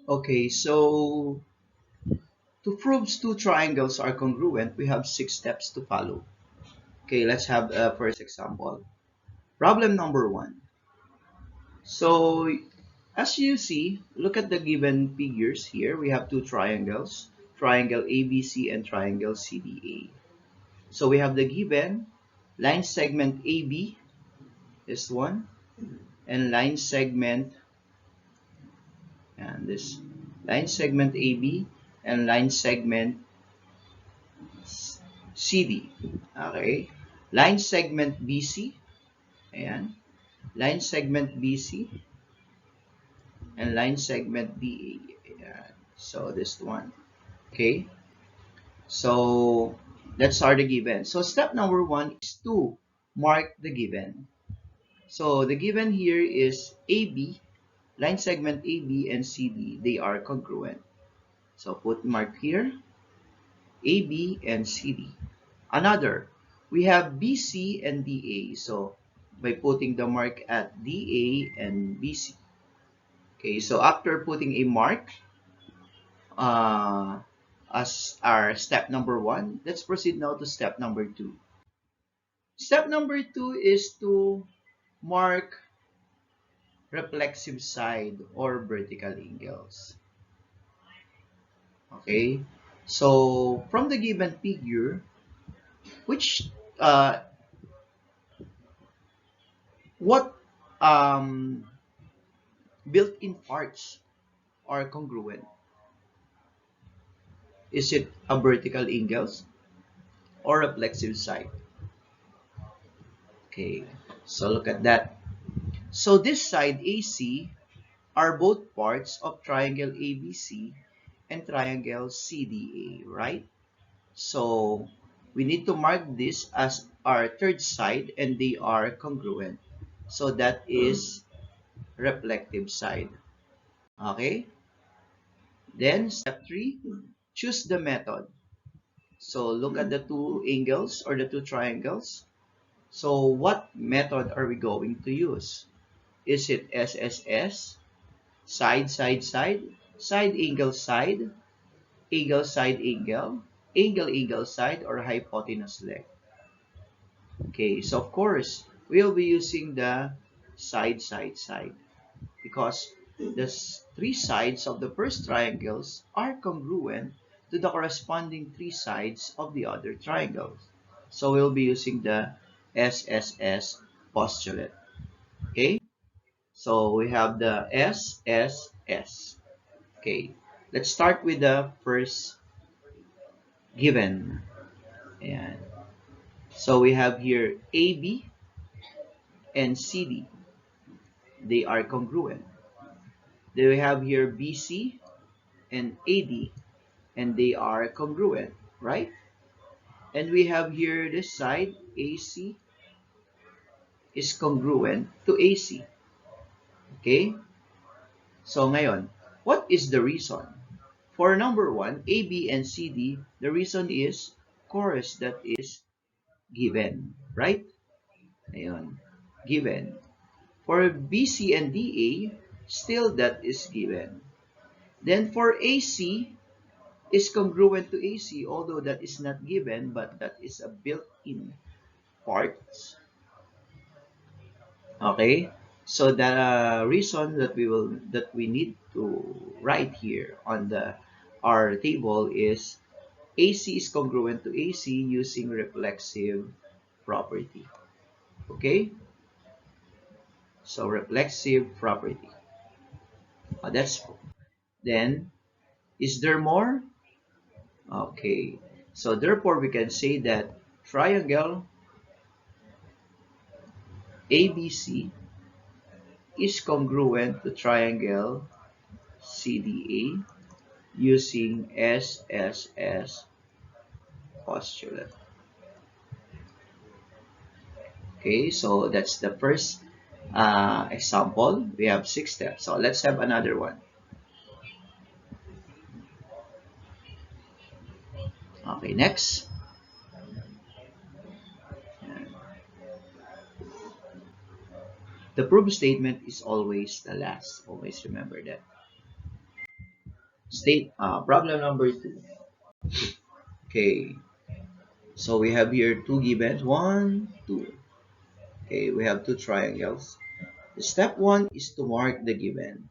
Okay, so to prove two triangles are congruent, we have 6 steps to follow. Okay, let's have a first example. Problem number 1. So, as you see, look at the given figures here. We have two triangles, triangle ABC and triangle CDA. So we have the given line segment AB is one, and line segment, and this line segment AB and line segment CD. Okay. Line segment BC, ayan. Line segment BC and line segment DA. Ayan. So this one. Okay. So let's start the given. So step number 1 is to mark the given. So the given here is AB, line segment AB and CD. They are congruent. So put mark here, AB and CD. Another, we have BC and DA. So by putting the mark at DA and BC. Okay, so after putting a mark uh, as our step number 1, let's proceed now to step number 2. Step number 2 is to mark reflexive side or vertical angles. Okay, so from the given figure, which what built-in parts are congruent? Is it a vertical angles or a reflexive side? Okay, so look at that. So this side AC are both parts of triangle ABC and triangle CDA, right? So we need to mark this as our third side and they are congruent. So that is reflective side. Okay? Then step 3, choose the method. So look at the two angles or the two triangles. So what method are we going to use? Is it SSS, side, side, side, side, angle, side, angle, side, angle, angle, angle, side, or hypotenuse leg? Okay, so of course, we'll be using the side, side, side because the three sides of the first triangles are congruent to the corresponding three sides of the other triangles. So we'll be using the SSS postulate. Okay, so we have the SSS. Okay, let's start with the first given. And so we have here AB and CD. They are congruent. Then we have here BC and AD, and they are congruent, right? And we have here this side, AC is congruent to AC. Okay? So ngayon, what is the reason? For number 1, AB and CD, the reason is chorus that is given, right? Ayun, given. For BC and DA, still that is given. Then for AC, is congruent to AC, although that is not given, but that is a built-in part. Okay, so the reason that we need to write here on the our table is AC is congruent to AC using reflexive property. Okay, so reflexive property. That's then. Is there more? Okay, so therefore we can say that triangle ABC is congruent to triangle CDA using SSS postulate. Okay, so that's the first example. We have 6 steps. So let's have another one. Okay, next. The proof statement is always the last. Always remember that. Problem number 2. Okay, so we have here two givens, 1, 2. Okay, we have two triangles. Step 1 is to mark the given.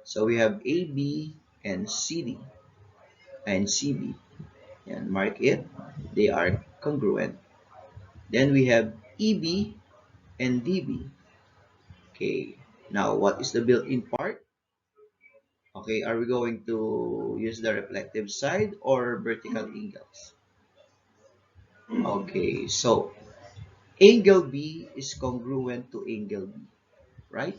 So we have AB and CD and CB, and mark it. They are congruent. Then we have EB and DB. Okay, now what is the built-in part? Okay, are we going to use the reflective side or vertical angles? Okay, so angle B is congruent to angle B, right?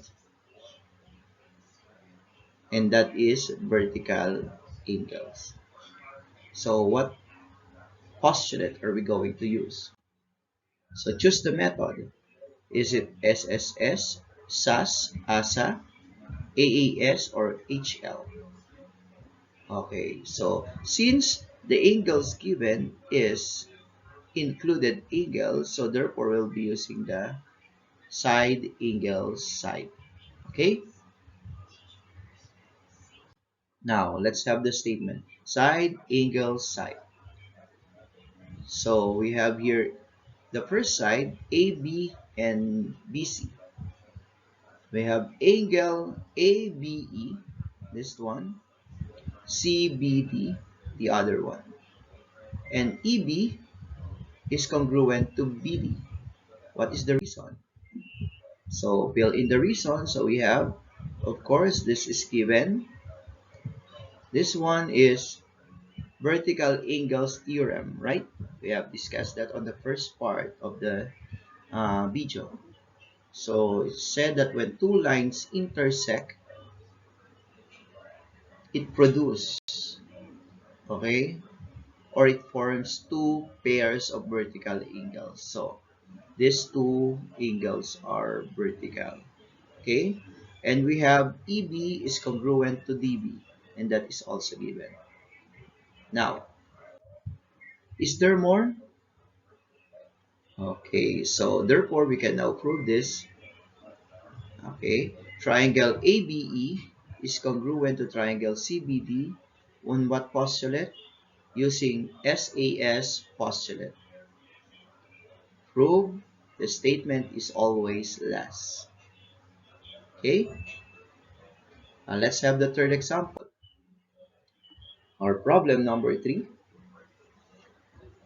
And that is vertical angles. So what postulate are we going to use? So choose the method. Is it SSS, SAS, ASA, AAS, or HL? Okay, so since the angles given is included angle, so therefore we'll be using the side angle side. Okay, now let's have the statement side angle side. So we have here the first side AB and BC. We have angle ABE, this one, CBD, the other one, and EB is congruent to BD. What is the reason? So fill in the reason. So we have, of course, this is given. This one is vertical angles theorem, right? We have discussed that on the first part of the video. So it said that when two lines intersect, it produces, okay, or it forms two pairs of vertical angles. So these two angles are vertical, okay? And we have EB is congruent to DB, and that is also given. Now, is there more? Okay, so therefore we can now prove this. Okay, triangle ABE is congruent to triangle CBD on what postulate? Using SAS postulate. Prove the statement is always less. Okay, let's have the third example. Or problem number 3.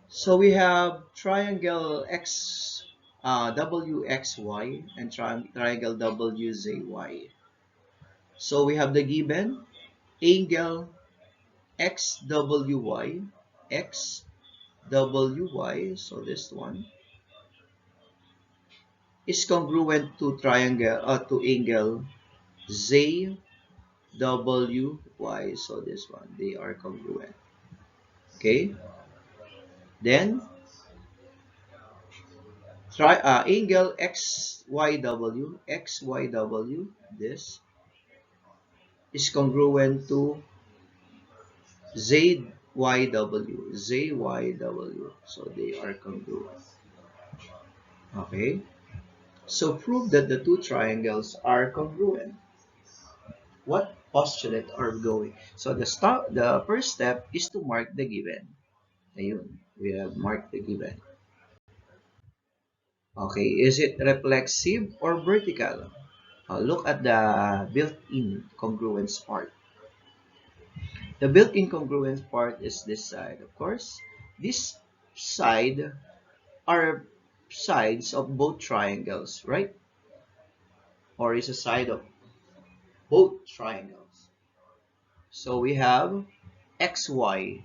So we have triangle WXY and triangle WZY. So we have the given angle XWY, XWY, so this one is congruent to to angle ZWY, so this one, they are congruent. Okay, then angle XYW, this is congruent to ZYW, so they are congruent. Okay, so prove that the two triangles are congruent. What postulate are we going? So the first step is to mark the given. Ayun, we have marked the given. Okay, is it reflexive or vertical? Look at the built-in congruence part. The built-in congruence part is this side, of course. This side are sides of both triangles, right? Or is a side of both triangles. So we have XY.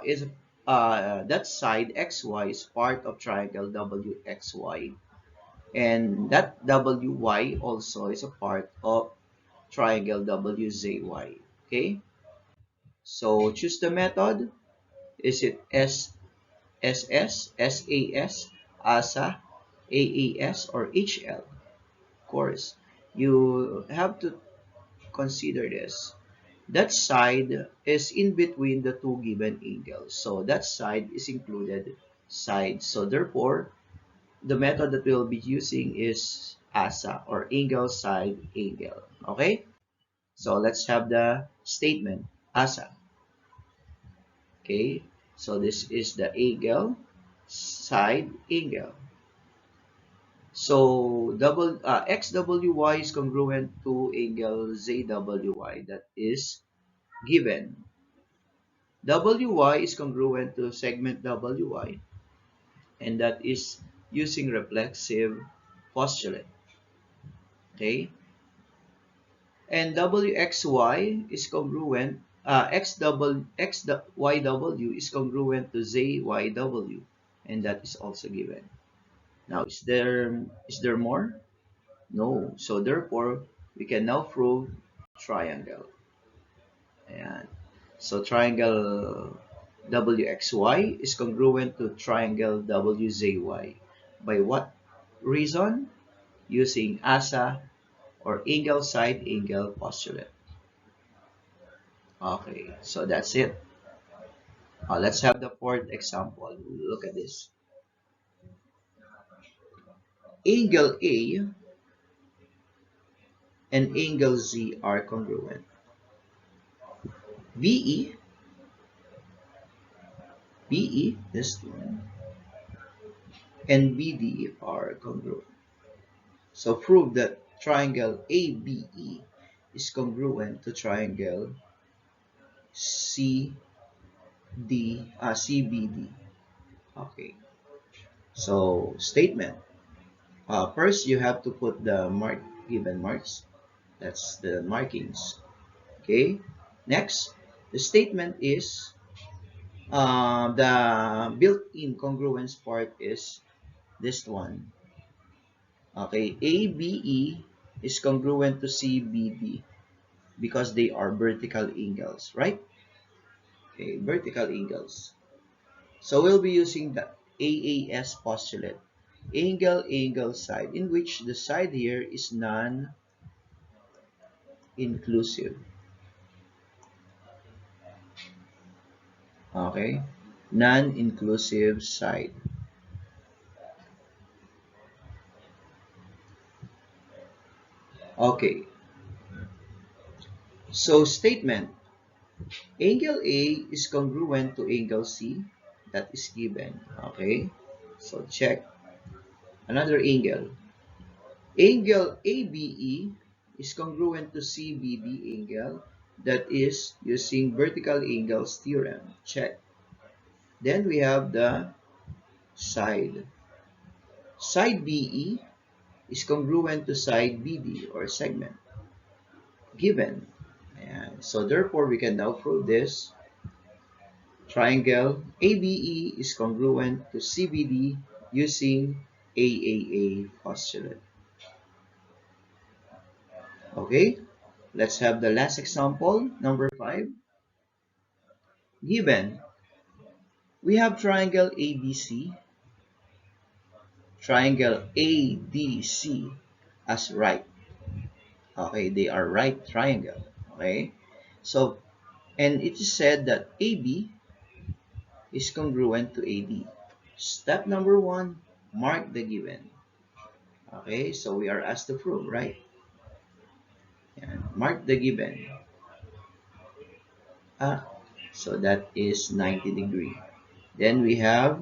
Is That side XY is part of triangle WXY, and that WY also is a part of triangle WZY. Okay, so choose the method. Is it SSS, SAS, ASA, AAS, or HL? Of course, you have to consider this. That side is in between the two given angles. So that side is included side. So therefore, the method that we'll be using is ASA, or angle side angle. Okay? So let's have the statement, asa. Okay, so this is the angle, side angle. So XWY is congruent to angle ZWY, that is given. WY is congruent to segment WY, and that is using reflexive postulate. Okay, and WXY is congruent, XYW is congruent to ZYW, and that is also given. Now, is there more? No. So therefore, we can now prove triangle. And so triangle WXY is congruent to triangle WZY. By what reason? Using ASA, or angle side angle postulate. Okay, so that's it. Let's have the fourth example. Look at this. Angle A and angle Z are congruent. BE, this one, and BD are congruent. So prove that triangle ABE is congruent to triangle CBD. Okay. So statement. First, you have to put the given marks. That's the markings. Okay. Next, the statement is the built-in congruence part is this one. Okay, ABE is congruent to CBD because they are vertical angles, right? Okay, vertical angles. So we'll be using the AAS postulate, angle side, in which the side here is non-inclusive. Okay, non-inclusive side. Okay, so statement, angle A is congruent to angle C, that is given. Okay, so check another angle. Angle ABE is congruent to CBD angle, that is using vertical angles theorem. Check. Then we have the side. Side BE is congruent to side BD, or segment, given. And so therefore we can now prove this. Triangle ABE is congruent to CBD using AAA postulate. Okay, let's have the last example, number 5. Given, we have triangle ABC, triangle ADC as right. Okay, they are right triangle. Okay, so, and it is said that AB is congruent to AD. Step number 1, mark the given. Okay, so we are asked to prove, right? And mark the given. So that is 90 degree. Then we have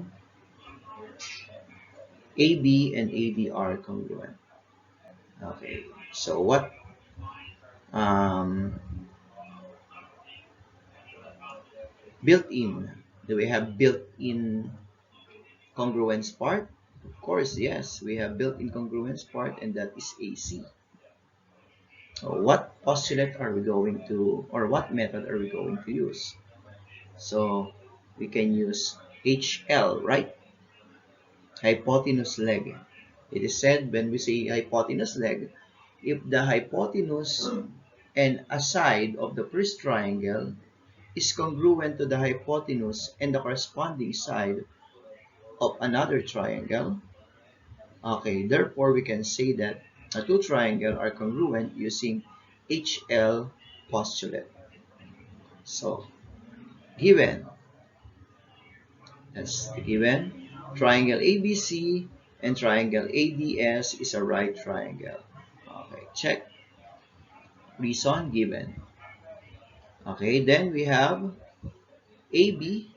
AB and AD are congruent. Okay, so what um, built-in? Do we have built-in congruence part? Of course, yes, we have built-in congruence part, and that is AC. So what postulate are we going to, or what method are we going to use? So we can use HL, right? Hypotenuse leg. It is said when we say hypotenuse leg, if the hypotenuse and a side of the first triangle is congruent to the hypotenuse and the corresponding side of another triangle, okay, therefore we can say that the two triangles are congruent using HL postulate. So, given, that's the given, triangle ABC and triangle ADS is a right triangle. Okay, check. Reason given. Okay, then we have AB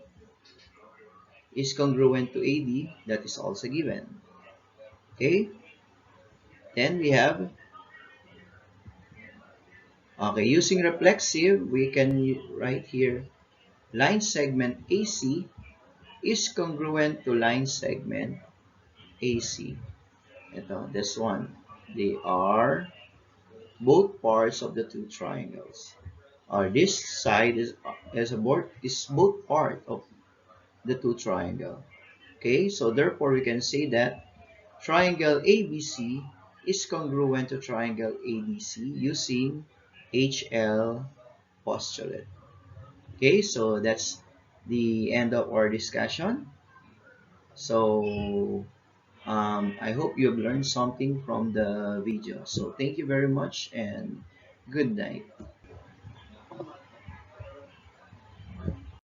is congruent to AD. That is also given. Okay, then we have, okay, using reflexive, we can write here line segment AC is congruent to line segment AC. Ito, this one. They are both parts of the two triangles. Or this side is both part of the two triangle. Okay, so therefore we can say that triangle ABC is congruent to triangle ADC using HL postulate. Okay, so that's the end of our discussion. So I hope you've learned something from the video. So thank you very much and good night.